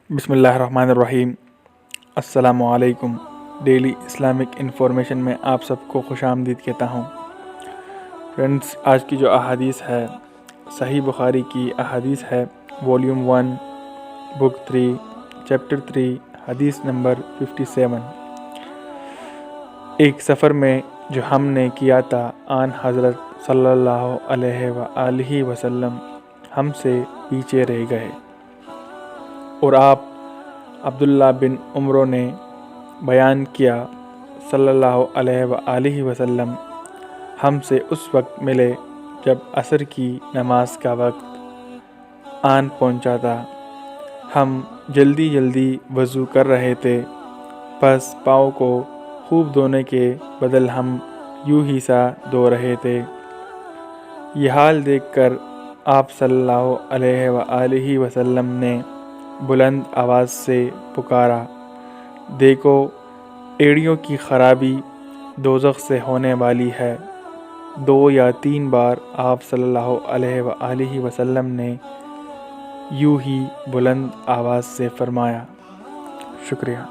بسم اللہ الرحمن الرحیم۔ السلام علیکم۔ ڈیلی اسلامک انفارمیشن میں آپ سب کو خوش آمدید کہتا ہوں۔ فرینڈس، آج کی جو احادیث ہے صحیح بخاری کی احادیث ہے، والیوم 1 بک 3 چیپٹر 3 حدیث نمبر 57۔ ایک سفر میں جو ہم نے کیا تھا، آن حضرت صلی اللہ علیہ وآلہ وسلم ہم سے پیچھے رہ گئے، اور آپ عبداللہ بن عمرو نے بیان کیا، صلی اللہ علیہ وآلہ وسلم ہم سے اس وقت ملے جب عصر کی نماز کا وقت آن پہنچا تھا۔ ہم جلدی وضو کر رہے تھے، پس پاؤں کو خوب دھونے کے بدل ہم یوں ہی سا دھو رہے تھے۔ یہ حال دیکھ کر آپ صلی اللہ علیہ وآلہ وسلم نے بلند آواز سے پکارا، دیکھو، ایڑیوں کی خرابی دوزخ سے ہونے والی ہے۔ 2 یا 3 بار آپ صلی اللہ علیہ وآلہ وسلم نے یوں ہی بلند آواز سے فرمایا۔ شکریہ۔